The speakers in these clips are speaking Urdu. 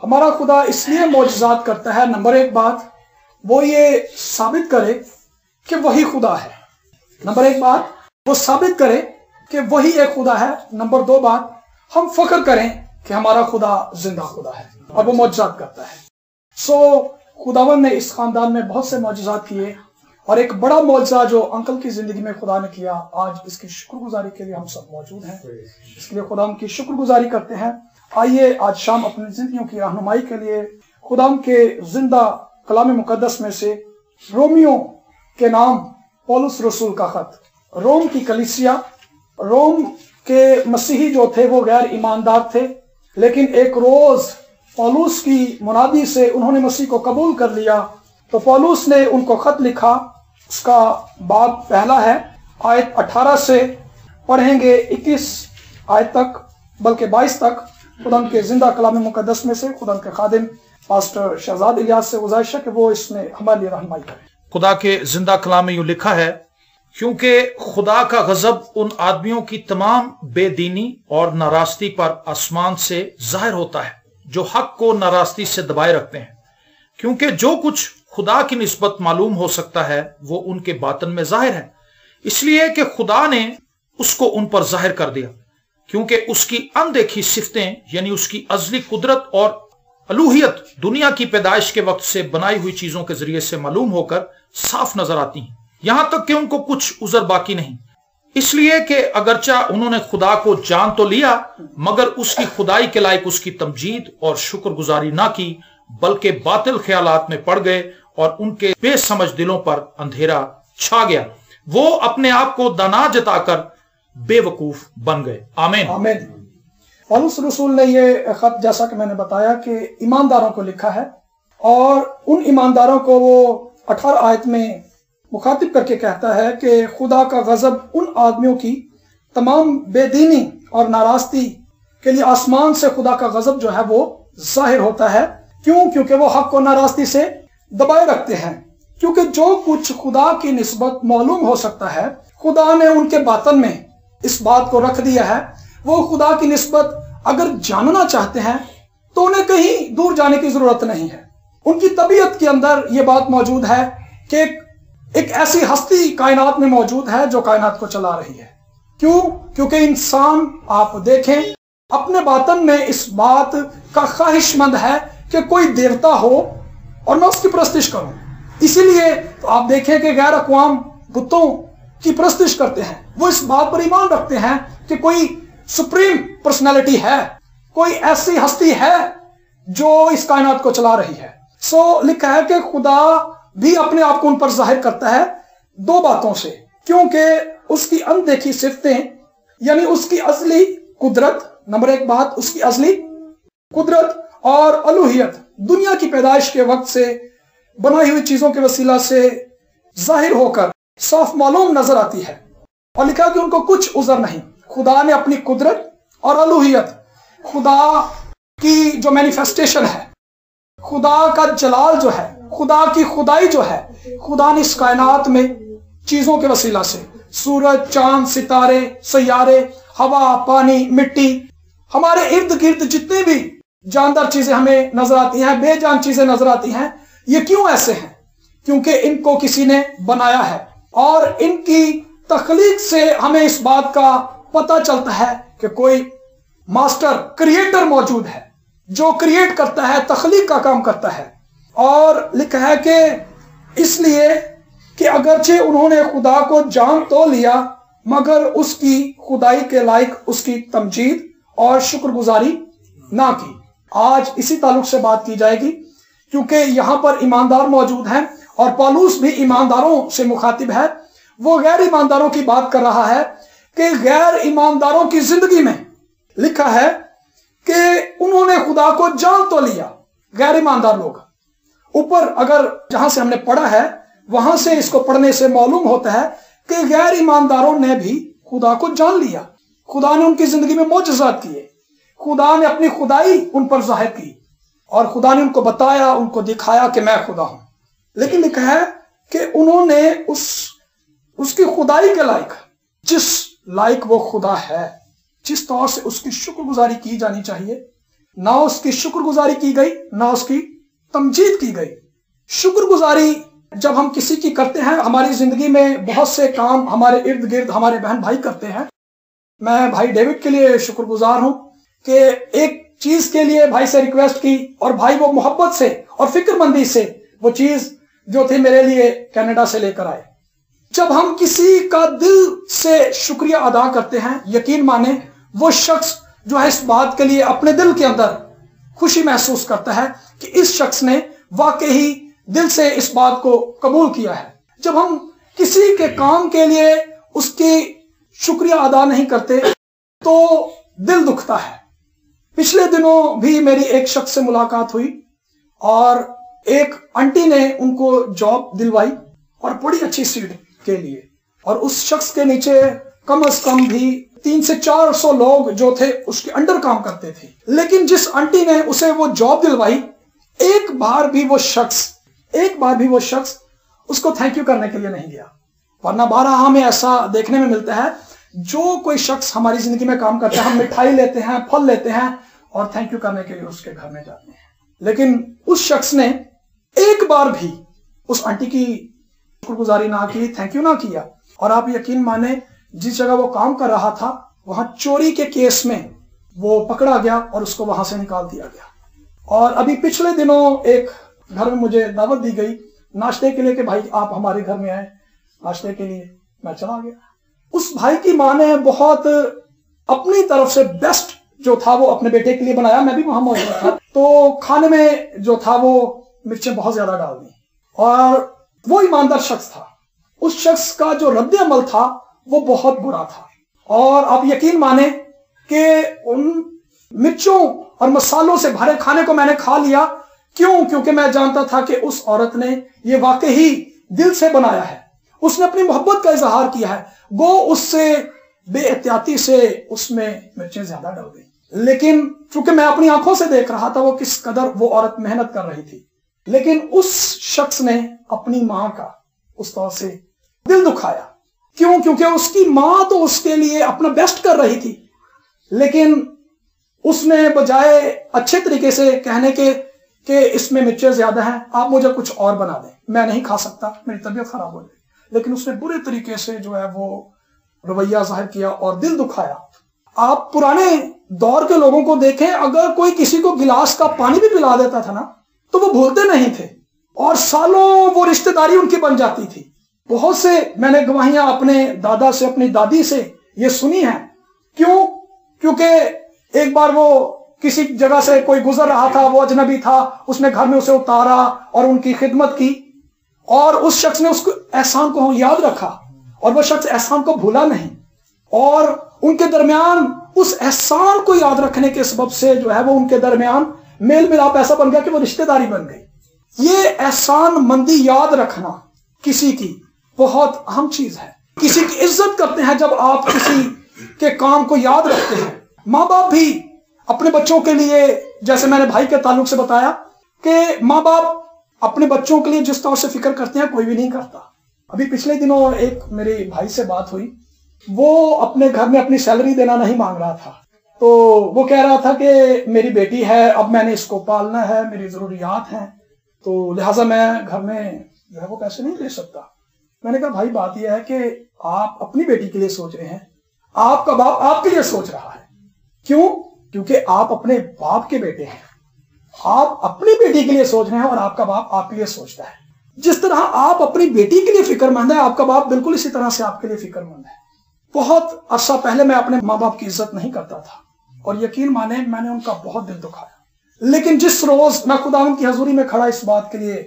ہمارا خدا اس لیے معجزات کرتا ہے، نمبر ایک بات وہ یہ ثابت کرے کہ وہی خدا ہے۔ نمبر ایک بات وہ ثابت کرے کہ وہی ایک خدا ہے۔ نمبر دو بات ہم فخر کریں کہ ہمارا خدا زندہ خدا ہے اور وہ معجزات کرتا ہے۔ خداوند نے اس خاندان میں بہت سے معجزات کیے، اور ایک بڑا معجزہ جو انکل کی زندگی میں خدا نے کیا، آج اس کی شکر گزاری کے لیے ہم سب موجود ہیں۔ اس کے لیے خدا کی شکر گزاری کرتے ہیں۔ آئیے آج شام اپنی زندگیوں کی رہنمائی کے لیے خدا کے زندہ کلام مقدس میں سے رومیو کے نام پولس رسول کا خط، روم کی کلیسیا، روم کے مسیحی جو تھے وہ غیر ایماندار تھے، لیکن ایک روز پولس کی منادی سے انہوں نے مسیح کو قبول کر لیا، تو پولس نے ان کو خط لکھا۔ اس کا باب پہلا ہے، آیت 18 سے پڑھیں گے 21 آیت تک، بلکہ 22 تک۔ خدا کے زندہ کلام مقدس میں سے خدا کے خادم پاسٹر شہزاد الیاس سے گزارش ہے کہ وہ اس میں ہمارے لیے رہنمائی کریں۔ خدا کے زندہ کلام میں یوں لکھا ہے، کیونکہ خدا کا غضب ان آدمیوں کی تمام بے دینی اور ناراستی پر آسمان سے ظاہر ہوتا ہے جو حق کو ناراستی سے دبائے رکھتے ہیں، کیونکہ جو کچھ خدا کی نسبت معلوم ہو سکتا ہے وہ ان کے باطن میں ظاہر ہے، اس لیے کہ خدا نے اس کو ان پر ظاہر کر دیا، کیونکہ اس کی اندیکھی صفتیں یعنی اس کی ازلی قدرت اور الوہیت دنیا کی پیدائش کے وقت سے بنائی ہوئی چیزوں کے ذریعے سے معلوم ہو کر صاف نظر آتی ہیں، یہاں تک کہ ان کو کچھ عذر باقی نہیں، اس لیے کہ اگرچہ انہوں نے خدا کو جان تو لیا مگر اس کی خدائی کے لائق اس کی تمجید اور شکر گزاری نہ کی، بلکہ باطل خیالات میں پڑ گئے اور ان کے بے سمجھ دلوں پر اندھیرا چھا گیا، وہ اپنے آپ کو دانا جتا کر بے وقوف بن گئے۔ آمین۔ آمین۔ پولس رسول نے یہ خط جیسا کہ میں نے بتایا کہ ایمانداروں کو لکھا ہے، اور ان ایمانداروں کو وہ 18 آیت میں مخاطب کر کے کہتا ہے کہ خدا کا غضب ان آدمیوں کی تمام بے دینی اور ناراستی کے لیے آسمان سے خدا کا غضب جو ہے وہ ظاہر ہوتا ہے۔ کیوں؟ کیونکہ وہ حق کو ناراستی سے دبائے رکھتے ہیں، کیونکہ جو کچھ خدا کی نسبت معلوم ہو سکتا ہے خدا نے ان کے باطن میں اس بات کو رکھ دیا ہے۔ وہ خدا کی نسبت اگر جاننا چاہتے ہیں تو انہیں کہیں دور جانے کی ضرورت نہیں ہے، ان کی طبیعت کے اندر یہ بات موجود ہے کہ ایک ایسی ہستی کائنات میں موجود ہے جو کائنات کو چلا رہی ہے۔ کیوں؟ کیونکہ انسان آپ دیکھیں اپنے باطن میں اس بات کا خواہش مند ہے کہ کوئی دیوتا ہو اور میں اس کی پرستش کروں، اسی لیے تو آپ دیکھیں کہ غیر اقوام بتوں کی پرستش کرتے ہیں، وہ اس بات پر ایمان رکھتے ہیں کہ کوئی سپریم پرسنالٹی ہے، کوئی ایسی ہستی ہے جو اس کائنات کو چلا رہی ہے۔ لکھا ہے کہ خدا بھی اپنے آپ کو ان پر ظاہر کرتا ہے دو باتوں سے، کیونکہ اس کی اندیکھی صفتیں یعنی اس کی ازلی قدرت، نمبر ایک بات اس کی ازلی قدرت اور الوہیت دنیا کی پیدائش کے وقت سے بنائی ہوئی چیزوں کے وسیلہ سے ظاہر ہو کر صاف معلوم نظر آتی ہے، اور لکھا کہ ان کو کچھ عذر نہیں۔ خدا نے اپنی قدرت اور الوہیت، خدا کی جو مینیفیسٹیشن ہے، خدا کا جلال جو ہے، خدا کی خدائی جو ہے، خدا نے اس کائنات میں چیزوں کے وسیلہ سے سورج، چاند، ستارے، سیارے، ہوا، پانی، مٹی، ہمارے ارد گرد جتنی بھی جاندار چیزیں ہمیں نظر آتی ہیں، بے جان چیزیں نظر آتی ہیں، یہ کیوں ایسے ہیں؟ کیونکہ ان کو کسی نے بنایا ہے، اور ان کی تخلیق سے ہمیں اس بات کا پتہ چلتا ہے کہ کوئی ماسٹر کریٹر موجود ہے جو کریٹ کرتا ہے، تخلیق کا کام کرتا ہے۔ اور لکھا ہے کہ اس لیے کہ اگرچہ انہوں نے خدا کو جان تو لیا مگر اس کی خدائی کے لائق اس کی تمجید اور شکر گزاری نہ کی۔ آج اسی تعلق سے بات کی جائے گی، کیونکہ یہاں پر ایماندار موجود ہیں اور پولس بھی ایمانداروں سے مخاطب ہے۔ وہ غیر ایمانداروں کی بات کر رہا ہے کہ غیر ایمانداروں کی زندگی میں لکھا ہے کہ انہوں نے خدا کو جان تو لیا، غیر ایماندار لوگ۔ اوپر اگر جہاں سے ہم نے پڑھا ہے وہاں سے اس کو پڑھنے سے معلوم ہوتا ہے کہ غیر ایمانداروں نے بھی خدا کو جان لیا، خدا نے ان کی زندگی میں معجزات کیے، خدا نے اپنی خدائی ان پر ظاہر کی، اور خدا نے ان کو بتایا، ان کو دکھایا کہ میں خدا ہوں۔ لیکن لکھا ہے کہ انہوں نے اس کی خدائی کے لائق، جس لائق وہ خدا ہے، جس طور سے اس کی شکر گزاری کی جانی چاہیے، نہ اس کی شکر گزاری کی گئی، نہ اس کی تمجید کی گئی۔ شکر گزاری جب ہم کسی کی کرتے ہیں، ہماری زندگی میں بہت سے کام ہمارے ارد گرد ہمارے بہن بھائی کرتے ہیں۔ میں بھائی ڈیوڈ کے لیے شکر گزار ہوں کہ ایک چیز کے لیے بھائی سے ریکویسٹ کی اور بھائی وہ محبت سے اور فکر مندی سے وہ چیز جو تھی میرے لیے کینیڈا سے لے کر آئے۔ جب ہم کسی کا دل سے شکریہ ادا کرتے ہیں، یقین مانیں وہ شخص جو ہے اس بات کے لیے اپنے دل کے اندر خوشی محسوس کرتا ہے کہ اس شخص نے واقعی دل سے اس بات کو قبول کیا ہے۔ جب ہم کسی کے کام کے لیے اس کی شکریہ ادا نہیں کرتے تو دل دکھتا ہے۔ پچھلے دنوں بھی میری ایک شخص سے ملاقات ہوئی اور ایک آنٹی نے ان کو جاب دلوائی اور بڑی اچھی سیٹ کے لیے، اور اس شخص کے نیچے کم از کم بھی 300 سے 400 لوگ جو تھے اس کے انڈر کام کرتے تھے۔ لیکن جس آنٹی نے اسے وہ جاب دلوائی، ایک بار بھی وہ شخص اس کو تھینک یو کرنے کے لیے نہیں گیا۔ ورنہ بارہا ہمیں ایسا دیکھنے میں ملتا ہے، جو کوئی شخص ہماری زندگی میں کام کرتا ہے، ہم مٹھائی لیتے ہیں، پھل لیتے ہیں اور تھینک یو کرنے کے لیے اس کے گھر میں جاتے ہیں۔ لیکن اس شخص نے ایک بار بھی اس آنٹی کی شکر گزاری نہ کی، تھینک یو نہ کیا۔ اور آپ یقین مانیں جس جگہ وہ کام کر رہا تھا وہاں چوری کے کیس میں وہ پکڑا گیا اور اس کو وہاں سے نکال دیا گیا۔ اور ابھی پچھلے دنوں ایک گھر میں مجھے دعوت دی گئی ناشتے کے لیے کہ بھائی آپ ہمارے گھر میں آئے ناشتے کے لیے۔ میں چلا گیا۔ اس بھائی کی ماں نے بہت اپنی طرف سے بیسٹ جو تھا وہ اپنے بیٹے کے لیے بنایا، میں بھی وہاں موجود تھا، تو کھانے میں جو تھا وہ مرچیں بہت زیادہ ڈال دی، اور وہ ایماندار شخص تھا۔ اس شخص کا جو رد عمل تھا وہ بہت برا تھا، اور آپ یقین مانیں کہ ان مرچوں اور مسالوں سے بھرے کھانے کو میں نے کھا لیا۔ کیونکہ میں جانتا تھا کہ اس عورت نے یہ واقعی دل سے بنایا ہے، اس نے اپنی محبت کا اظہار کیا ہے، گو اس سے بے احتیاطی سے اس میں مرچیں زیادہ ڈل گئی۔ لیکن چونکہ میں اپنی آنکھوں سے دیکھ رہا تھا وہ کس قدر وہ عورت محنت کر رہی تھی، لیکن اس شخص نے اپنی ماں کا اس طور سے دل دکھایا۔ کیونکہ اس کی ماں تو اس کے لیے اپنا بیسٹ کر رہی تھی، لیکن اس نے بجائے اچھے طریقے سے کہنے کے کہ اس میں مرچیں زیادہ ہیں، آپ مجھے کچھ اور بنا دیں، میں نہیں کھا سکتا، میری طبیعت خراب ہو جائے، لیکن اس نے برے طریقے سے جو ہے وہ رویہ ظاہر کیا اور دل دکھایا۔ آپ پرانے دور کے لوگوں کو دیکھیں، اگر کوئی کسی کو گلاس کا پانی بھی پلا دیتا تھا نا تو وہ بھولتے نہیں تھے، اور سالوں وہ رشتہ داری ان کی بن جاتی تھی۔ بہت سے میں نے گواہیاں اپنے دادا سے اپنی دادی سے یہ سنی ہیں۔ کیونکہ ایک بار وہ کسی جگہ سے کوئی گزر رہا تھا، وہ اجنبی تھا، اس نے گھر میں اسے اتارا اور ان کی خدمت کی، اور اس شخص نے اس کو احسان کو یاد رکھا اور وہ شخص احسان کو بھولا نہیں، اور ان کے درمیان اس احسان کو یاد رکھنے کے سبب سے جو ہے وہ ان کے درمیان میل ملاپ ایسا بن گیا کہ وہ رشتہ داری بن گئی۔ یہ احسان مندی یاد رکھنا کسی کی بہت اہم چیز ہے۔ کسی کی عزت کرتے ہیں جب آپ کسی کے کام کو یاد رکھتے ہیں۔ ماں باپ بھی اپنے بچوں کے لیے، جیسے میں نے بھائی کے تعلق سے بتایا کہ ماں باپ اپنے بچوں کے لیے جس طور سے فکر کرتے ہیں کوئی بھی نہیں کرتا۔ ابھی پچھلے دنوں ایک میرے بھائی سے بات ہوئی، وہ اپنے گھر میں اپنی سیلری دینا نہیں مانگ رہا تھا، تو وہ کہہ رہا تھا کہ میری بیٹی ہے، اب میں نے اس کو پالنا ہے، میری ضروریات ہیں، تو لہٰذا میں گھر میں جو ہے وہ پیسے نہیں دے سکتا۔ میں نے کہا بھائی بات یہ ہے کہ آپ اپنی بیٹی کے لیے سوچ رہے ہیں، آپ کا باپ آپ کے لیے سوچ رہا ہے۔ کیونکہ آپ اپنے باپ کے بیٹے ہیں، آپ اپنی بیٹی کے لیے سوچ رہے ہیں اور آپ کا باپ آپ کے لیے سوچتا ہے۔ جس طرح آپ اپنی بیٹی کے لیے فکر مند ہے، آپ کا باپ بالکل اسی طرح سے آپ کے لیے فکر مند ہے۔ بہت عرصہ پہلے میں اپنے ماں باپ کی عزت نہیں کرتا تھا، اور یقین مانیں میں نے ان کا بہت دل دکھایا، لیکن جس روز میں خداوند کی حضوری میں کھڑا اس بات کے لیے،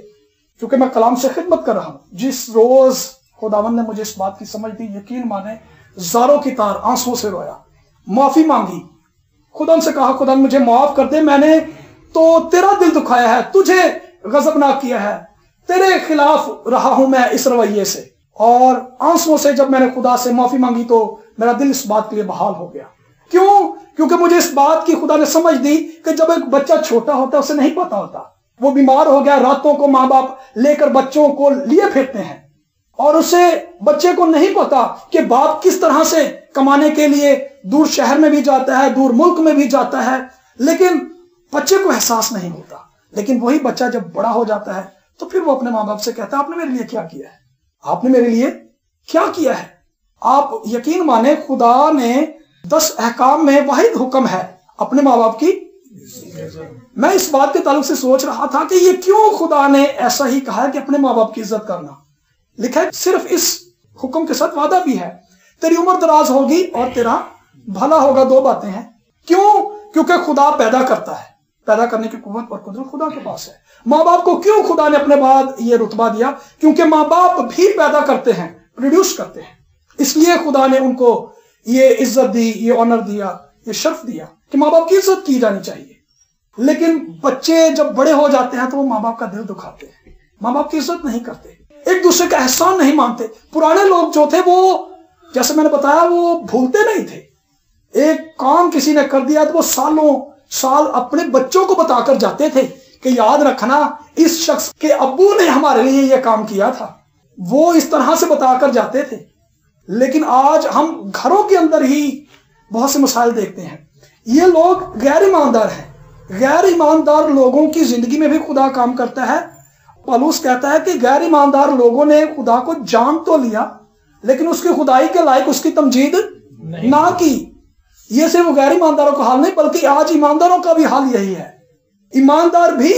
کیونکہ میں کلام سے خدمت کر رہا ہوں، جس روز خداوند نے مجھے اس بات کی سمجھ دی، یقین مانیں زاروں کی تار آنسوں سے رویا، معافی مانگی، خدا سے کہا خدا مجھے معاف کر دے، میں نے تو تیرا دل دکھایا ہے، تجھے غضبناک کیا ہے، تیرے خلاف رہا ہوں میں اس رویے سے۔ اور آنسوں سے جب میں نے خدا سے معافی مانگی تو میرا دل اس بات کے لیے بحال ہو گیا۔ کیونکہ مجھے اس بات کی خدا نے سمجھ دی کہ جب ایک بچہ چھوٹا ہوتا ہے اسے نہیں پتا ہوتا، وہ بیمار ہو گیا، راتوں کو ماں باپ لے کر بچوں کو لیے پھرتے ہیں، اور اسے بچے کو نہیں پتا کہ باپ کس طرح سے کمانے کے لیے دور شہر میں بھی جاتا ہے، دور ملک میں بھی جاتا ہے، لیکن بچے کو احساس نہیں ہوتا، لیکن وہی بچہ جب بڑا ہو جاتا ہے تو پھر وہ اپنے ماں باپ سے کہتا ہے آپ نے میرے لیے کیا کیا ہے، آپ نے میرے لیے کیا کیا ہے۔ آپ یقین مانیں خدا نے 10 احکام میں واحد حکم ہے اپنے ماں باپ کی۔ میں اس بات کے تعلق سے سوچ رہا تھا کہ یہ کیوں خدا نے ایسا ہی کہا ہے کہ اپنے ماں باپ کی عزت کرنا۔ لکھا ہے صرف اس حکم کے ساتھ وعدہ بھی ہے، تیری عمر دراز ہوگی اور تیرا بھلا ہوگا۔ 2 باتیں ہیں۔ کیوں؟ کیونکہ خدا پیدا کرتا ہے، پیدا کرنے کی قوت اور قدرت خدا کے پاس ہے۔ ماں باپ کو کیوں خدا نے اپنے بعد یہ رتبہ دیا؟ کیونکہ ماں باپ بھی پیدا کرتے ہیں، پروڈیوس کرتے ہیں، اس لیے خدا نے ان کو یہ عزت دی، یہ آنر دیا، یہ شرف دیا کہ ماں باپ کی عزت کی جانی چاہیے۔ لیکن بچے جب بڑے ہو جاتے ہیں تو وہ ماں باپ کا دل دکھاتے ہیں، ماں باپ کی عزت نہیں کرتے، ایک دوسرے کا احسان نہیں مانتے۔ پرانے لوگ جو تھے وہ جیسے میں نے بتایا وہ بھولتے نہیں تھے، ایک کام کسی نے کر دیا تو وہ سالوں سال اپنے بچوں کو بتا کر جاتے تھے کہ یاد رکھنا اس شخص کے ابو نے ہمارے لیے یہ کام کیا تھا، وہ اس طرح سے بتا کر جاتے تھے۔ لیکن آج ہم گھروں کے اندر ہی بہت سے مسائل دیکھتے ہیں، یہ لوگ غیر ایماندار ہیں۔ غیر ایماندار لوگوں کی زندگی میں بھی خدا کام کرتا ہے۔ پالوس کہتا ہے کہ غیر ایماندار لوگوں نے خدا کو جان تو لیا لیکن اس کی خدائی کے لائق اس کی تمجید نہ کی۔ یہ صرف غیر ایمانداروں کا حال نہیں بلکہ آج ایمانداروں کا بھی حال یہی ہے۔ ایماندار بھی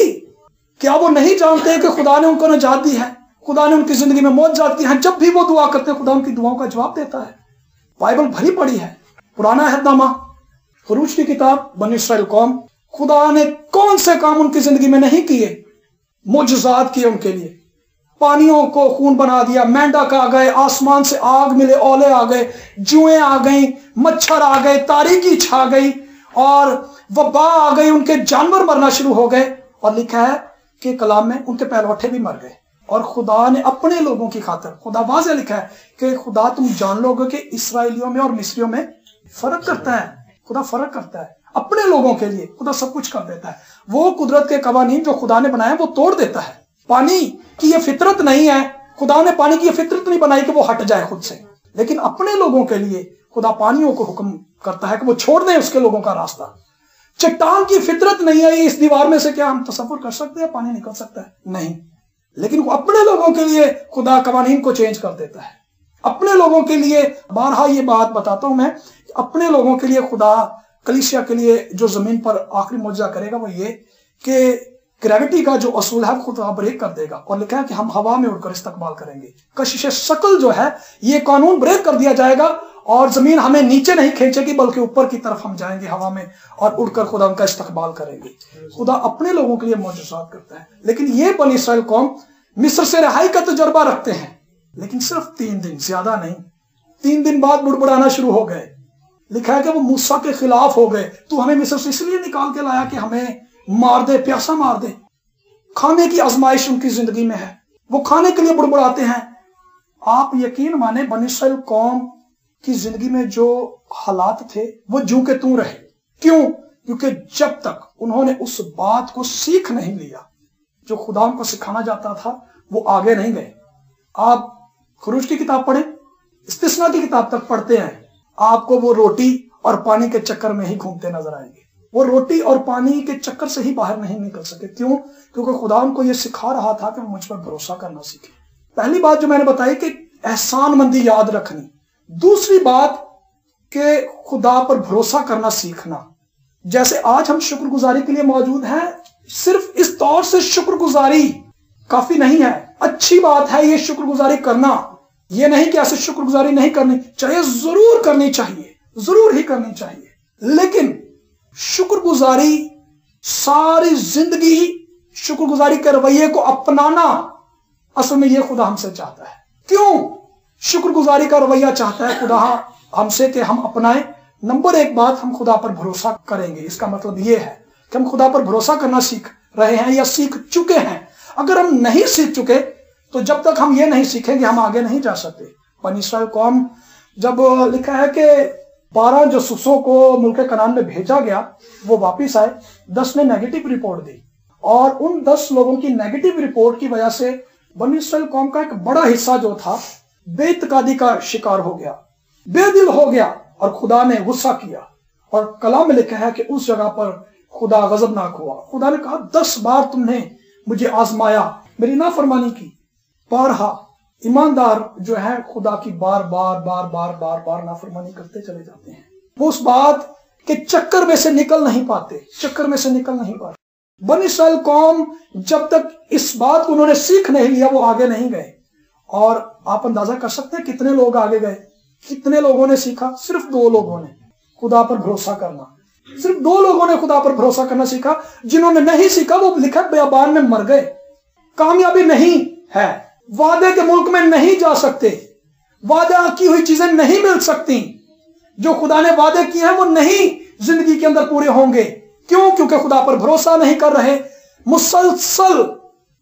کیا وہ نہیں جانتے کہ خدا نے ان کو نجات دی ہے، خدا نے ان کی زندگی میں معجزات کی ہیں؟ جب بھی وہ دعا کرتے ہیں خدا ان کی دعاؤں کا جواب دیتا ہے۔ بائبل بھری پڑی ہے، پرانا عہد نامہ، خروج کی کتاب، بنی اسرائیل قوم، خدا نے کون سے کام ان کی زندگی میں نہیں کیے؟ معجزات کیے ان کے لیے، پانیوں کو خون بنا دیا، مینڈک آ گئے، آسمان سے آگ ملے، اولے آ گئے، جوئیں آ گئیں، مچھر آ گئے، تاریکی چھا گئی اور وبا آ گئی، ان کے جانور مرنا شروع ہو گئے، اور لکھا ہے کہ کلام میں ان کے پہلوٹے بھی مر گئے۔ اور خدا نے اپنے لوگوں کی خاطر، خدا واضح لکھا ہے کہ خدا تم جان لو گے کہ اسرائیلیوں میں اور مصریوں میں فرق کرتا ہے، خدا فرق کرتا ہے اپنے لوگوں کے لیے، خدا سب کچھ کر دیتا ہے۔ وہ قدرت کے قوانین جو خدا نے بنائے وہ توڑ دیتا ہے۔ پانی کی یہ فطرت نہیں ہے، خدا نے پانی کی یہ فطرت نہیں بنائی کہ وہ ہٹ جائے خود سے، لیکن اپنے لوگوں کے لیے خدا پانیوں کو حکم کرتا ہے کہ وہ چھوڑ دیں اس کے لوگوں کا راستہ۔ چٹان کی فطرت نہیں ہے، اس دیوار میں سے کیا ہم تصور کر سکتے ہیں پانی نکل سکتا ہے؟ نہیں، لیکن وہ اپنے لوگوں کے لیے خدا قوانین کو چینج کر دیتا ہے۔ اپنے لوگوں کے لیے، بارہا یہ بات بتاتا ہوں میں، اپنے لوگوں کے لیے خدا کلیسیا کے لیے جو زمین پر آخری معجزہ کرے گا وہ یہ کہ گریوٹی کا جو اصول ہے خدا بریک کر دے گا، اور لکھا ہے کہ ہم ہوا میں اڑ کر استقبال کریں گے۔ کشش ثقل جو ہے یہ قانون بریک کر دیا جائے گا اور زمین ہمیں نیچے نہیں کھینچے گی بلکہ اوپر کی طرف ہم جائیں گے ہوا میں اور اڑ کر خدا ان کا استقبال کریں گے۔ خدا اپنے لوگوں کے لیے معجزات کرتا ہے، لیکن یہ بنی اسرائیل قوم مصر سے رہائی کا تجربہ رکھتے ہیں، لیکن صرف 3 دن، زیادہ نہیں۔ 3 دن بعد بڑبڑانا شروع ہو گئے۔ لکھا ہے کہ وہ موسیٰ کے خلاف ہو گئے، تو ہمیں مصر سے اس لیے نکال کے لایا کہ ہمیں مار دے، پیاسا مار دے۔ کھانے کی آزمائش ان کی زندگی میں ہے، وہ کھانے کے لیے بڑبڑاتے ہیں۔ آپ یقین مانیں بنی اسرائیل قوم کی زندگی میں جو حالات تھے وہ جو کہ توں رہے۔ کیوں؟ کیونکہ جب تک انہوں نے اس بات کو سیکھ نہیں لیا جو خدا ان کو سکھانا جاتا تھا وہ آگے نہیں گئے۔ آپ خروج کی کتاب پڑھیں، استثنا کی کتاب تک پڑھتے ہیں، آپ کو وہ روٹی اور پانی کے چکر میں ہی گھومتے نظر آئیں گے۔ وہ روٹی اور پانی کے چکر سے ہی باہر نہیں نکل سکے۔ کیوں؟ کیونکہ خدا ان کو یہ سکھا رہا تھا کہ وہ مجھ پر بھروسہ کرنا سیکھے۔ پہلی بات جو میں نے بتائی کہ احسان مندی یاد رکھنی، دوسری بات کہ خدا پر بھروسہ کرنا سیکھنا۔ جیسے آج ہم شکر گزاری کے لیے موجود ہیں، صرف اس طور سے شکر گزاری کافی نہیں ہے۔ اچھی بات ہے یہ شکر گزاری کرنا، یہ نہیں کہ ایسے شکر گزاری نہیں کرنی چاہیے، ضرور کرنی چاہیے، ضرور ہی کرنی چاہیے، لیکن شکر گزاری ساری زندگی شکر گزاری کے رویے کو اپنانا اصل میں یہ خدا ہم سے چاہتا ہے۔ کیوں شکر گزاری کا رویہ چاہتا ہے خدا ہم سے کہ ہم اپنائیں؟ نمبر 1 بات، ہم خدا پر بھروسہ کریں گے۔ اس کا مطلب یہ ہے کہ ہم خدا پر بھروسہ کرنا سیکھ رہے ہیں یا سیکھ چکے ہیں۔ اگر ہم نہیں سیکھ چکے تو جب تک ہم یہ نہیں سیکھیں گے ہم آگے نہیں جا سکتے۔ بنی اسرائیل قوم جب لکھا ہے کہ 12 جاسوسوں کو ملک کنعان میں بھیجا گیا، وہ واپس آئے، 10 نے نیگیٹو رپورٹ دی، اور ان 10 لوگوں کی نیگیٹو رپورٹ کی وجہ سے بنی اسرائیل قوم کا ایک بڑا حصہ جو تھا بے اعتقادی کا شکار ہو گیا، بے دل ہو گیا، اور خدا نے غصہ کیا، اور کلام میں لکھا ہے کہ اس جگہ پر خدا غضبناک ہوا. خدا نے کہا 10 بار تم نے مجھے آزمایا، میری نافرمانی کی. بارہا ایماندار جو ہے خدا کی بار بار بار بار بار بار نافرمانی کرتے چلے جاتے ہیں. وہ اس بات کے چکر میں سے نکل نہیں پاتے. بنی اسرائیل قوم جب تک اس بات کو انہوں نے سیکھ نہیں لیا وہ آگے نہیں گئے. اور آپ اندازہ کر سکتے ہیں کتنے لوگ آگے گئے، کتنے لوگوں نے سیکھا؟ صرف 2 لوگوں نے خدا پر بھروسہ کرنا. صرف 2 لوگوں نے خدا پر بھروسہ کرنا سیکھا. جنہوں نے نہیں سیکھا وہ لکھا بیابان میں مر گئے. کامیابی نہیں ہے، وعدے کے ملک میں نہیں جا سکتے، وعدہ کی ہوئی چیزیں نہیں مل سکتی. جو خدا نے وعدے کیے ہیں وہ نہیں زندگی کے اندر پورے ہوں گے. کیوں؟ کیونکہ خدا پر بھروسہ نہیں کر رہے. مسلسل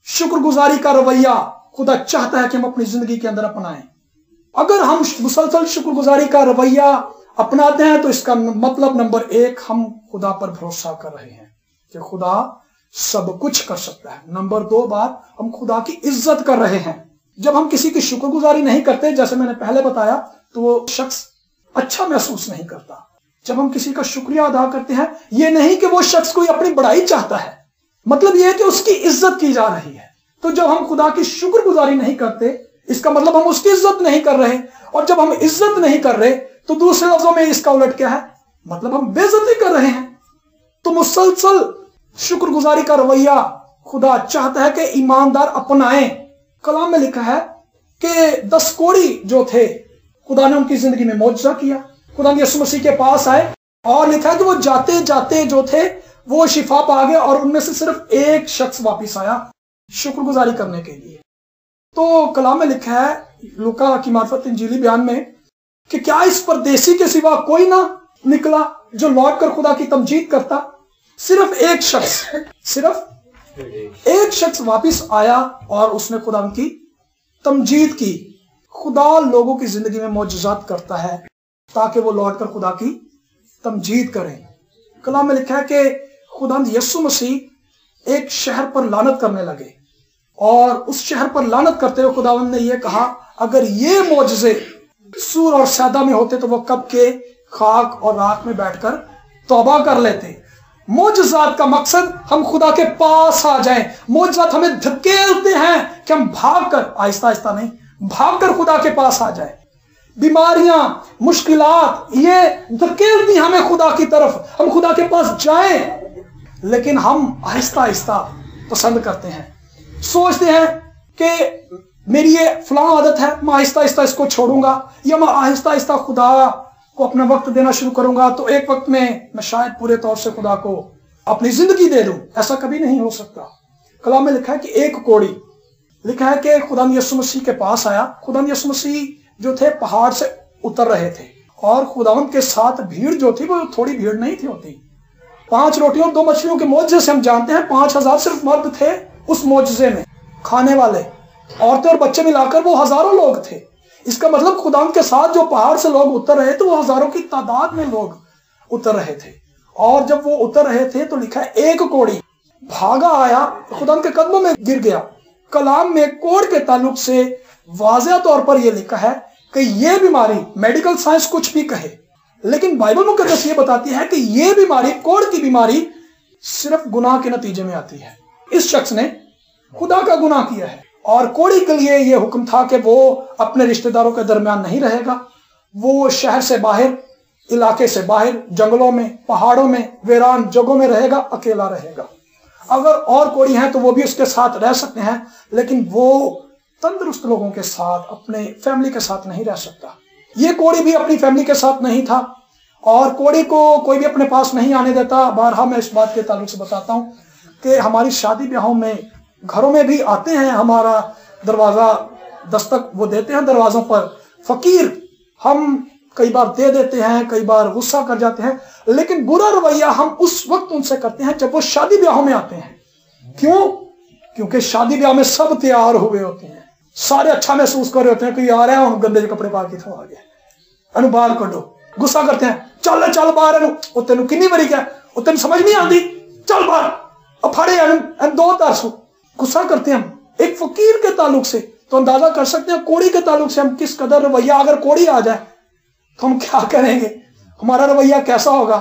شکر گزاری کا رویہ خدا چاہتا ہے کہ ہم اپنی زندگی کے اندر اپنائیں. اگر ہم مسلسل شکر گزاری کا رویہ اپناتے ہیں تو اس کا مطلب نمبر 1 ہم خدا پر بھروسہ کر رہے ہیں کہ خدا سب کچھ کر سکتا ہے. نمبر 2 بات، ہم خدا کی عزت کر رہے ہیں. جب ہم کسی کی شکر گزاری نہیں کرتے، جیسے میں نے پہلے بتایا، تو وہ شخص اچھا محسوس نہیں کرتا. جب ہم کسی کا شکریہ ادا کرتے ہیں، یہ نہیں کہ وہ شخص کوئی اپنی بڑائی چاہتا ہے، مطلب یہ ہے کہ اس کی عزت کی جا رہی ہے. تو جب ہم خدا کی شکر گزاری نہیں کرتے، اس کا مطلب ہم اس کی عزت نہیں کر رہے. اور جب ہم عزت نہیں کر رہے تو دوسرے لفظوں میں اس کا الٹ کیا ہے؟ مطلب ہم بے عزتی کر رہے ہیں. تو مسلسل شکر گزاری کا رویہ خدا چاہتا ہے کہ ایماندار اپنائیں. کلام میں لکھا ہے کہ 10 کوڑی جو تھے خدا نے ان کی زندگی میں معجزہ کیا. خدا نے یسوع مسیح کے پاس آئے اور لکھا ہے کہ وہ جاتے جاتے جو تھے وہ شفا پا گئے اور ان میں سے صرف 1 شخص واپس آیا شکر گزاری کرنے کے لیے. تو کلام میں لکھا ہے لوکا کی معرفت انجیلی بیان میں کہ کیا اس پردیسی کے سوا کوئی نہ نکلا جو لوٹ کر خدا کی تمجید کرتا؟ صرف 1 شخص واپس آیا اور اس نے خدا کی تمجید کی. خدا لوگوں کی زندگی میں معجزات کرتا ہے تاکہ وہ لوٹ کر خدا کی تمجید کریں. کلام میں لکھا ہے کہ خدا یسوع مسیح ایک شہر پر لعنت کرنے لگے اور اس شہر پر لعنت کرتے ہوئے خداوند نے یہ کہا اگر یہ معجزے سور اور سیدا میں ہوتے تو وہ کب کے خاک اور راکھ میں بیٹھ کر توبہ کر لیتے. معجزات کا مقصد ہم خدا کے پاس آ جائیں. معجزات ہمیں دھکیلتے ہیں کہ ہم بھاگ کر، آہستہ آہستہ نہیں، بھاگ کر خدا کے پاس آ جائیں. بیماریاں، مشکلات یہ دھکیلتی ہمیں خدا کی طرف، ہم خدا کے پاس جائیں. لیکن ہم آہستہ آہستہ پسند کرتے ہیں، سوچتے ہیں کہ میری یہ فلاں عادت ہے، میں آہستہ آہستہ اس کو چھوڑوں گا، یا میں آہستہ آہستہ خدا کو اپنا وقت دینا شروع کروں گا تو ایک وقت میں شاید پورے طور سے خدا کو اپنی زندگی دے دوں. ایسا کبھی نہیں ہو سکتا. کلام میں لکھا ہے کہ 1 کوڑی، لکھا ہے کہ خدا یسوع مسیح کے پاس آیا. خدا یسوع مسیح جو تھے پہاڑ سے اتر رہے تھے اور خداوند کے ساتھ بھیڑ جو تھی وہ تھوڑی بھیڑ نہیں تھی ہوتی. 5 روٹیوں 2 مچھلیوں کے معجزے سے ہم جانتے ہیں 5000 صرف مرد تھے اس معجزے میں کھانے والے. عورتیں اور بچے ملا کر وہ ہزاروں لوگ تھے. اس کا مطلب خداوند کے ساتھ جو پہاڑ سے لوگ اتر رہے تھے وہ ہزاروں کی تعداد میں لوگ اتر رہے تھے. اور جب وہ اتر رہے تھے تو لکھا ہے 1 کوڑی بھاگا آیا خداوند کے قدموں میں گر گیا. کلام میں کوڑ کے تعلق سے واضح طور پر یہ لکھا ہے کہ یہ بیماری، میڈیکل سائنس کچھ بھی کہے لیکن بائبل مقدس یہ بتاتی ہے کہ یہ بیماری، کوڑ کی بیماری، صرف گناہ کے نتیجے میں آتی ہے. اس شخص نے خدا کا گناہ کیا ہے اور کوڑی کے لیے یہ حکم تھا کہ وہ اپنے رشتہ داروں کے درمیان نہیں رہے گا. وہ شہر سے باہر، علاقے سے باہر، جنگلوں میں، پہاڑوں میں، ویران جگہوں میں رہے گا، اکیلا رہے گا. اگر اور کوڑی ہیں تو وہ بھی اس کے ساتھ رہ سکتے ہیں لیکن وہ تندرست لوگوں کے ساتھ، اپنے فیملی کے ساتھ نہیں رہ سکتا. یہ کوڑی بھی اپنی فیملی کے ساتھ نہیں تھا اور کوڑی کو کوئی بھی اپنے پاس نہیں آنے دیتا. بارہا میں اس بات کے تعلق سے بتاتا ہوں کہ ہماری شادی بیاہوں میں، گھروں میں بھی آتے ہیں، ہمارا دروازہ دستک وہ دیتے ہیں دروازوں پر. فقیر ہم کئی بار دے دیتے ہیں، کئی بار غصہ کر جاتے ہیں، لیکن برا رویہ ہم اس وقت ان سے کرتے ہیں جب وہ شادی بیاہوں میں آتے ہیں. کیوں؟ کیونکہ شادی بیاہ میں سب تیار ہوئے ہوتے ہیں، سارے اچھا محسوس کر رہے ہوتے ہیں کہ یار ہے ہم گندے کپڑے پا کے تو آ گئے، انو باہر کڈو. غصہ کرتے ہیں، چل چل باہر، وہ تینوں کنی بری کیا، وہ تینوں سمجھ نہیں آتی، چل باہر، پھڑے دو ترسو. غصہ کرتے ہیں ہم ایک فقیر کے تعلق سے. تو اندازہ کر سکتے ہیں کوڑی کے تعلق سے ہم کس قدر رویہ، اگر کوڑی آ جائے تو ہم کیا کریں گے، ہمارا رویہ کیسا ہوگا.